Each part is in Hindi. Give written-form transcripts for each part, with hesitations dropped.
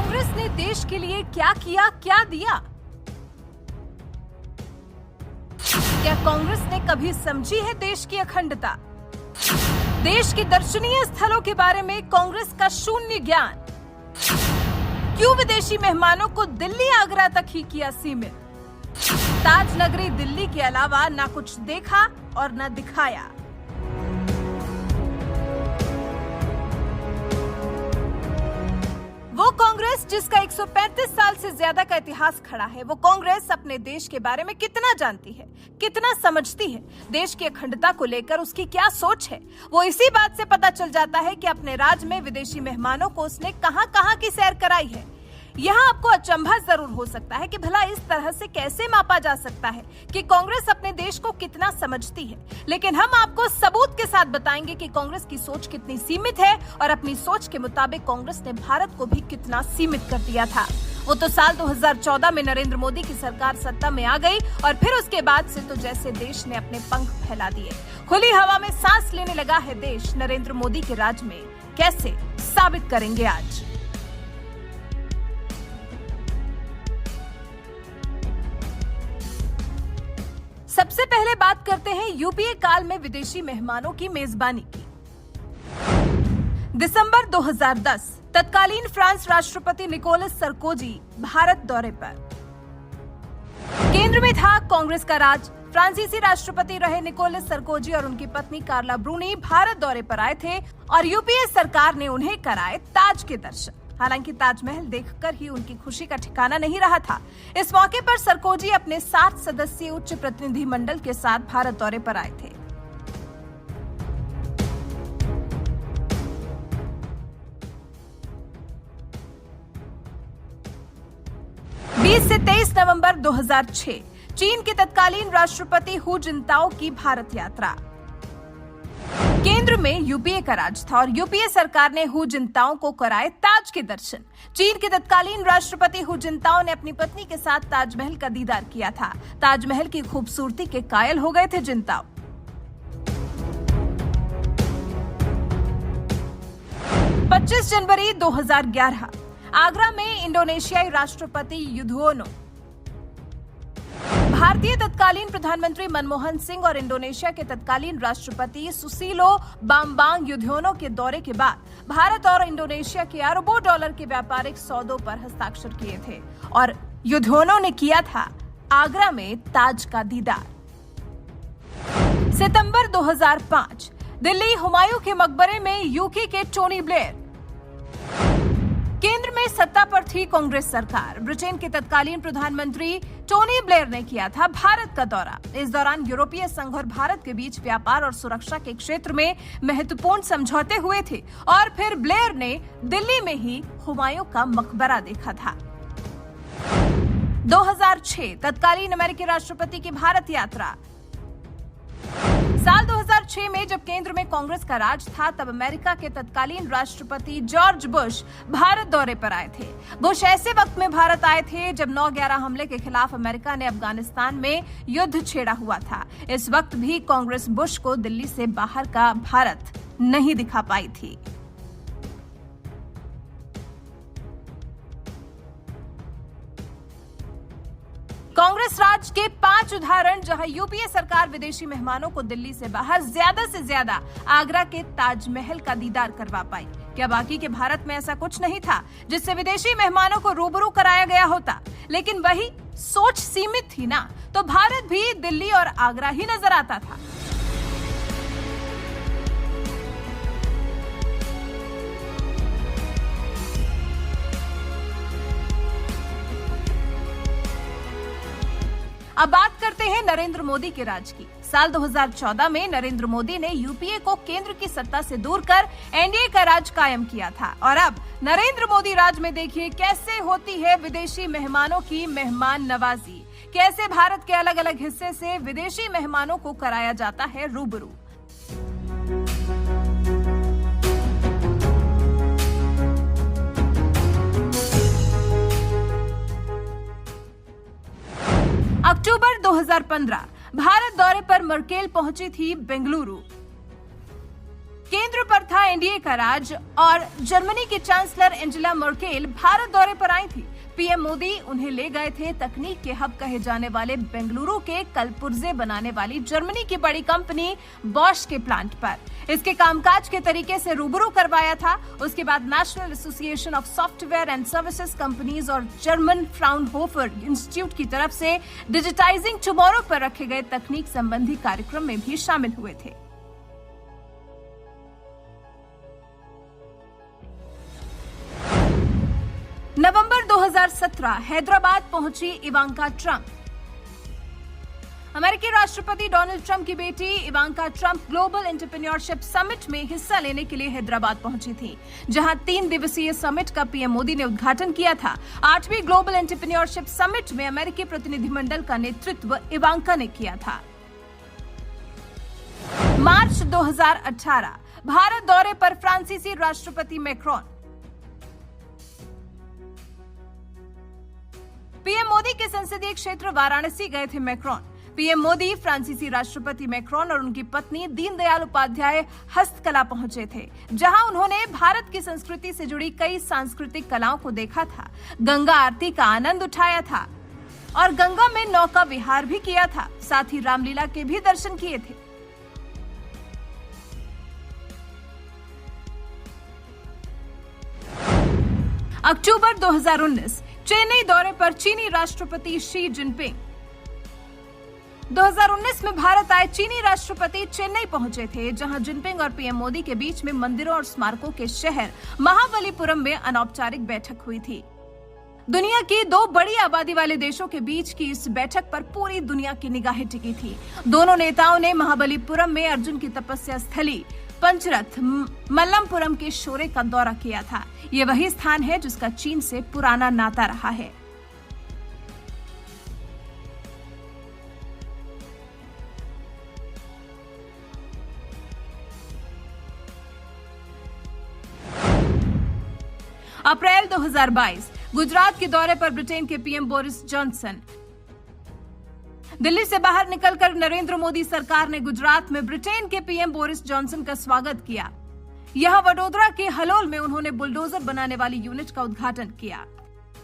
कांग्रेस ने देश के लिए क्या किया, क्या दिया? क्या कांग्रेस ने कभी समझी है देश की अखंडता? देश के दर्शनीय स्थलों के बारे में कांग्रेस का शून्य ज्ञान। क्यों विदेशी मेहमानों को दिल्ली आगरा तक ही किया सीमित? ताज नगरी दिल्ली के अलावा ना कुछ देखा और ना दिखाया। वो कांग्रेस जिसका 135 साल से ज्यादा का इतिहास खड़ा है, वो कांग्रेस अपने देश के बारे में कितना जानती है, कितना समझती है, देश की अखंडता को लेकर उसकी क्या सोच है, वो इसी बात से पता चल जाता है कि अपने राज्य में विदेशी मेहमानों को उसने कहां-कहां की सैर कराई है। यहाँ आपको अचंभा जरूर हो सकता है कि भला इस तरह से कैसे मापा जा सकता है कि कांग्रेस अपने देश को कितना समझती है, लेकिन हम आपको सबूत के साथ बताएंगे कि कांग्रेस की सोच कितनी सीमित है और अपनी सोच के मुताबिक कांग्रेस ने भारत को भी कितना सीमित कर दिया था। वो तो साल 2014 में नरेंद्र मोदी की सरकार सत्ता में आ गई और फिर उसके बाद से तो जैसे देश ने अपने पंख फैला दिए, खुली हवा में सांस लेने लगा है देश। नरेंद्र मोदी के राज में कैसे साबित करेंगे आज। सबसे पहले बात करते हैं यूपीए काल में विदेशी मेहमानों की मेजबानी की। दिसंबर 2010 तत्कालीन फ्रांस राष्ट्रपति निकोलस सरकोजी भारत दौरे पर। केंद्र में था कांग्रेस का राज। फ्रांसीसी राष्ट्रपति रहे निकोलस सरकोजी और उनकी पत्नी कार्ला ब्रूनी भारत दौरे पर आए थे और यूपीए सरकार ने उन्हें कराए ताज के दर्शन। हालांकि ताजमहल देखकर ही उनकी खुशी का ठिकाना नहीं रहा था। इस मौके पर सरकोजी अपने 7 सदस्यीय उच्च प्रतिनिधि मंडल के साथ भारत दौरे पर आए थे। से 23 नवंबर 2006 चीन के तत्कालीन राष्ट्रपति हु जिनताओ की भारत यात्रा। केंद्र में यूपीए का राज था और यूपीए सरकार ने हु जिनताओ को कराए ताज के दर्शन। चीन के तत्कालीन राष्ट्रपति हु जिनताओ ने अपनी पत्नी के साथ ताजमहल का दीदार किया था। ताजमहल की खूबसूरती के कायल हो गए थे जिनताओ। 25 जनवरी 2011 आगरा में इंडोनेशियाई राष्ट्रपति युद्धोनो, भारतीय तत्कालीन प्रधानमंत्री मनमोहन सिंह और इंडोनेशिया के तत्कालीन राष्ट्रपति सुसीलो बाम्बांग युद्धोनो के दौरे के बाद भारत और इंडोनेशिया के अरबों डॉलर के व्यापारिक सौदों पर हस्ताक्षर किए थे और युद्धोनो ने किया था आगरा में ताज का दीदार। सितंबर 2005 दिल्ली हुमायूं के मकबरे में यूके के टोनी ब्लेयर। केंद्र में सत्ता पर थी कांग्रेस सरकार। ब्रिटेन के तत्कालीन प्रधानमंत्री टोनी ब्लेयर ने किया था भारत का दौरा। इस दौरान यूरोपीय संघ और भारत के बीच व्यापार और सुरक्षा के क्षेत्र में महत्वपूर्ण समझौते हुए थे और फिर ब्लेयर ने दिल्ली में ही हुमायूं का मकबरा देखा था। 2006 तत्कालीन अमेरिकी राष्ट्रपति की भारत यात्रा। साल 2006 में जब केंद्र में कांग्रेस का राज था, तब अमेरिका के तत्कालीन राष्ट्रपति जॉर्ज बुश भारत दौरे पर आए थे। बुश ऐसे वक्त में भारत आए थे जब 9/11 हमले के खिलाफ अमेरिका ने अफगानिस्तान में युद्ध छेड़ा हुआ था। इस वक्त भी कांग्रेस बुश को दिल्ली से बाहर का भारत नहीं दिखा पाई थी। कांग्रेस राज के 5 उदाहरण जहां यूपीए सरकार विदेशी मेहमानों को दिल्ली से बाहर ज्यादा से ज्यादा आगरा के ताजमहल का दीदार करवा पाई। क्या बाकी के भारत में ऐसा कुछ नहीं था जिससे विदेशी मेहमानों को रूबरू कराया गया होता? लेकिन वही सोच सीमित थी ना, तो भारत भी दिल्ली और आगरा ही नजर आता था। अब बात करते हैं नरेंद्र मोदी के राज की। साल 2014 में नरेंद्र मोदी ने यूपीए को केंद्र की सत्ता से दूर कर एनडीए का राज कायम किया था और अब नरेंद्र मोदी राज में देखिए कैसे होती है विदेशी मेहमानों की मेहमान नवाजी, कैसे भारत के अलग अलग हिस्से से विदेशी मेहमानों को कराया जाता है रूबरू। अक्टूबर 2015 भारत दौरे पर मर्केल पहुंची थी बेंगलुरु। केंद्र पर था एनडीए का राज और जर्मनी की चांसलर एंजेला मर्केल भारत दौरे पर आई थी। पीएम मोदी उन्हें ले गए थे तकनीक के हब कहे जाने वाले बेंगलुरु के कलपुर्जे बनाने वाली जर्मनी की बड़ी कंपनी बॉश के प्लांट पर। इसके कामकाज के तरीके से रूबरू करवाया था। उसके बाद national association of software and services companies और जर्मन फ्राउनहोफर इंस्टीट्यूट की तरफ से डिजिटाइजिंग टुमारो पर रखे गए तकनीक संबंधी कार्यक्रम में भी शामिल हुए थे। नवंबर 2017 हैदराबाद पहुंची इवांका ट्रंप। अमेरिकी राष्ट्रपति डोनाल्ड ट्रंप की बेटी Ivanka Trump global entrepreneurship summit में हिस्सा लेने के लिए हैदराबाद पहुंची थी, जहां 3 दिवसीय समिट का पीएम मोदी ने उद्घाटन किया था। 8वीं ग्लोबल एंटरप्रेन्योरशिप समिट में अमेरिकी प्रतिनिधिमंडल का नेतृत्व इवांका ने किया था। मार्च 2018 भारत दौरे पर फ्रांसीसी राष्ट्रपति मैक्रोन। पीएम मोदी के संसदीय क्षेत्र वाराणसी गए थे मैक्रोन। पीएम मोदी फ्रांसीसी राष्ट्रपति मैक्रोन और उनकी पत्नी दीनदयाल उपाध्याय हस्तकला पहुंचे थे, जहां उन्होंने भारत की संस्कृति से जुड़ी कई सांस्कृतिक कलाओं को देखा था, गंगा आरती का आनंद उठाया था और गंगा में नौका विहार भी किया था। साथ ही रामलीला के भी दर्शन किए थे। अक्टूबर 2019 चेन्नई दौरे पर चीनी राष्ट्रपति शी जिनपिंग। 2019 में भारत आए चीनी राष्ट्रपति चेन्नई पहुंचे थे, जहां जिनपिंग और पीएम मोदी के बीच में मंदिरों और स्मारकों के शहर महाबलीपुरम में अनौपचारिक बैठक हुई थी। दुनिया की 2 बड़ी आबादी वाले देशों के बीच की इस बैठक पर पूरी दुनिया की निगाहें टिकी थी। दोनों नेताओं ने महाबलीपुरम में अर्जुन की तपस्या स्थली पंचरथ मल्लमपुरम के शोरे का दौरा किया था। ये वही स्थान है जिसका चीन से पुराना नाता रहा है। अप्रैल 2022 गुजरात के दौरे पर ब्रिटेन के पीएम बोरिस जॉनसन। दिल्ली से बाहर निकलकर नरेंद्र मोदी सरकार ने गुजरात में ब्रिटेन के पीएम बोरिस जॉनसन का स्वागत किया। यहां वडोदरा के हलोल में उन्होंने बुलडोजर बनाने वाली यूनिट का उद्घाटन किया।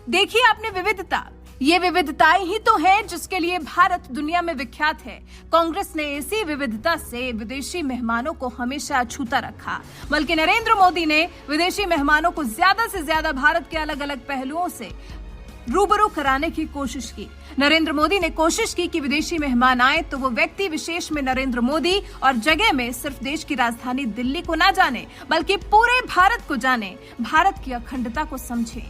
देखिए आपने विविधता, ये विविधताएं ही तो है जिसके लिए भारत दुनिया में विख्यात है। कांग्रेस ने इसी विविधता से विदेशी मेहमानों को हमेशा अछूता रखा, बल्कि नरेंद्र मोदी ने विदेशी मेहमानों को ज्यादा से ज्यादा भारत के अलग अलग पहलुओं से रूबरू कराने की कोशिश की। नरेंद्र मोदी ने कोशिश की कि विदेशी मेहमान आए तो वो व्यक्ति विशेष में नरेंद्र मोदी और जगह में सिर्फ देश की राजधानी दिल्ली को ना जाने, बल्कि पूरे भारत को जाने, भारत की अखंडता को समझे।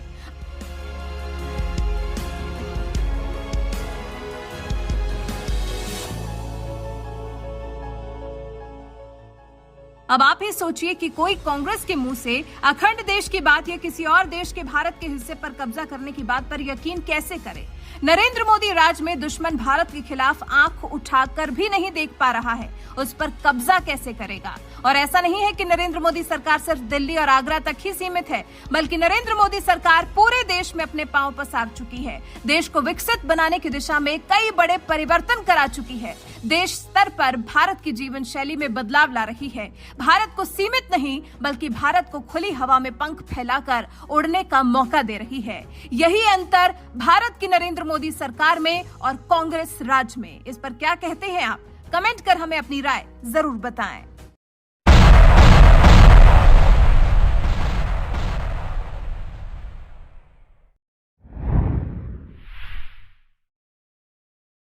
अब आप ही सोचिए कि कोई कांग्रेस के मुंह से अखंड देश की बात या किसी और देश के भारत के हिस्से पर कब्जा करने की बात पर यकीन कैसे करे। नरेंद्र मोदी राज में दुश्मन भारत के खिलाफ आंख उठाकर भी नहीं देख पा रहा है, उस पर कब्जा कैसे करेगा। और ऐसा नहीं है कि नरेंद्र मोदी सरकार सिर्फ दिल्ली और आगरा तक ही सीमित है, बल्कि नरेंद्र मोदी सरकार पूरे देश में अपने पांव पसार चुकी है। देश को विकसित बनाने की दिशा में कई बड़े परिवर्तन करा चुकी है। देश स्तर पर भारत की जीवन शैली में बदलाव ला रही है। भारत को सीमित नहीं, बल्कि भारत को खुली हवा में पंख फैलाकर उड़ने का मौका दे रही है। यही अंतर भारत की नरेंद्र मोदी सरकार में और कांग्रेस राज में। इस पर क्या कहते हैं आप? कमेंट कर हमें अपनी राय जरूर बताएं।